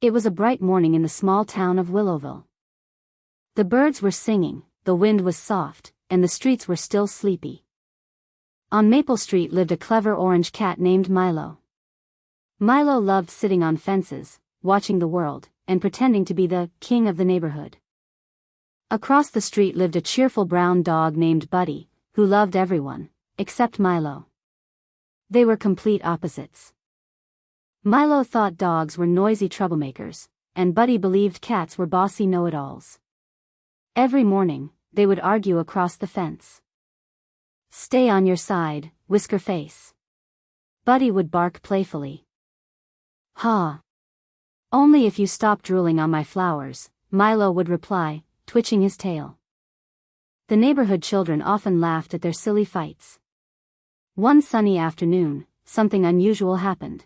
It was a bright morning in the small town of Willowville. The birds were singing, the wind was soft, and the streets were still sleepy. On Maple Street lived a clever orange cat named Milo. Milo loved sitting on fences, watching the world, and pretending to be the king of the neighborhood. Across the street lived a cheerful brown dog named Buddy, who loved everyone, except Milo. They were complete opposites. Milo thought dogs were noisy troublemakers, and Buddy believed cats were bossy know-it-alls. Every morning, they would argue across the fence. "Stay on your side, Whisker Face." Buddy would bark playfully. "Ha! Only if you stop drooling on my flowers," Milo would reply, twitching his tail. The neighborhood children often laughed at their silly fights. One sunny afternoon, something unusual happened.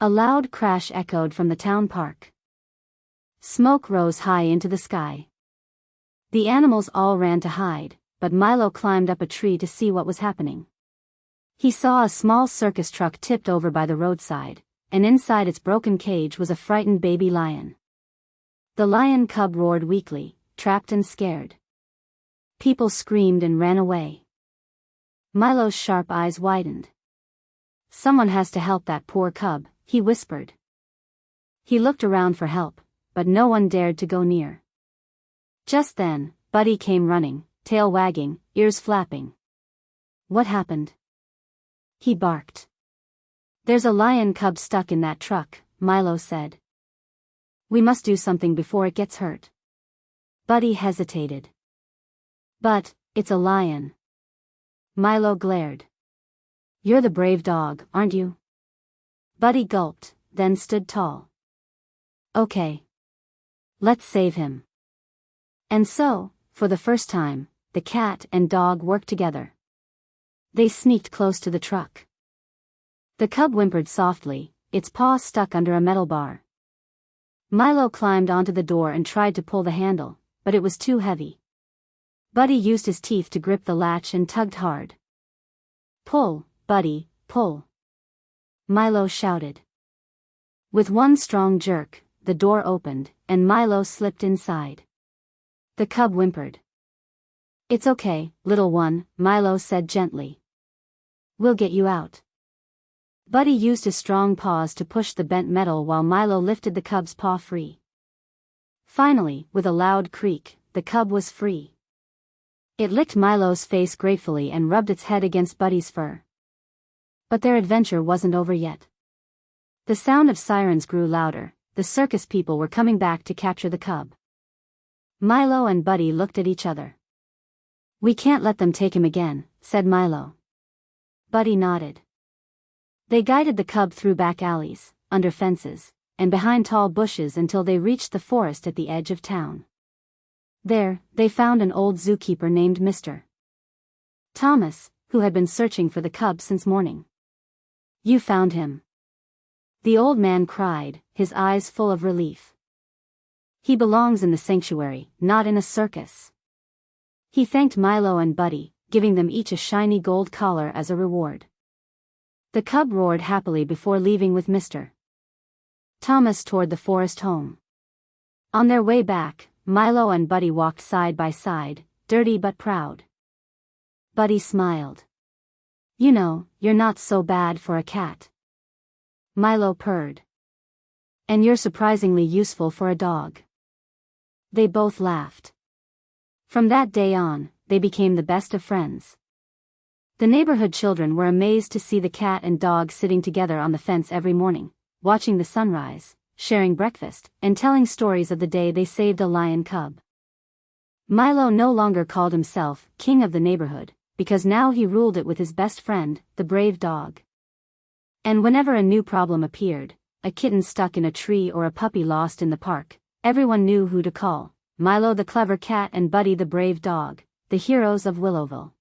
A loud crash echoed from the town park. Smoke rose high into the sky. The animals all ran to hide, but Milo climbed up a tree to see what was happening. He saw a small circus truck tipped over by the roadside, and inside its broken cage was a frightened baby lion. The lion cub roared weakly, trapped and scared. People screamed and ran away. Milo's sharp eyes widened. "Someone has to help that poor cub," he whispered. He looked around for help, but no one dared to go near. Just then, Buddy came running, tail wagging, ears flapping. "What happened?" he barked. "There's a lion cub stuck in that truck," Milo said. "We must do something before it gets hurt." Buddy hesitated. "But, it's a lion." Milo glared. "You're the brave dog, aren't you?" Buddy gulped, then stood tall. "Okay. Let's save him." And so, for the first time, the cat and dog worked together. They sneaked close to the truck. The cub whimpered softly, its paw stuck under a metal bar. Milo climbed onto the door and tried to pull the handle, but it was too heavy. Buddy used his teeth to grip the latch and tugged hard. "Pull, Buddy, pull!" Milo shouted. With one strong jerk, the door opened, and Milo slipped inside. The cub whimpered. "It's okay, little one," Milo said gently. "We'll get you out." Buddy used his strong paws to push the bent metal while Milo lifted the cub's paw free. Finally, with a loud creak, the cub was free. It licked Milo's face gratefully and rubbed its head against Buddy's fur. But their adventure wasn't over yet. The sound of sirens grew louder. The circus people were coming back to capture the cub. Milo and Buddy looked at each other. "We can't let them take him again," said Milo. Buddy nodded. They guided the cub through back alleys, under fences, and behind tall bushes until they reached the forest at the edge of town. There, they found an old zookeeper named Mr. Thomas, who had been searching for the cub since morning. "You found him." The old man cried, his eyes full of relief. "He belongs in the sanctuary, not in a circus." He thanked Milo and Buddy, giving them each a shiny gold collar as a reward. The cub roared happily before leaving with Mr. Thomas toward the forest home. On their way back, Milo and Buddy walked side by side, dirty but proud. Buddy smiled. "You know, you're not so bad for a cat." Milo purred. "And you're surprisingly useful for a dog." They both laughed. From that day on, they became the best of friends. The neighborhood children were amazed to see the cat and dog sitting together on the fence every morning, watching the sunrise, sharing breakfast, and telling stories of the day they saved a lion cub. Milo no longer called himself king of the neighborhood, because now he ruled it with his best friend, the brave dog. And whenever a new problem appeared, a kitten stuck in a tree or a puppy lost in the park, everyone knew who to call: Milo the clever cat and Buddy the brave dog, the heroes of Willowville.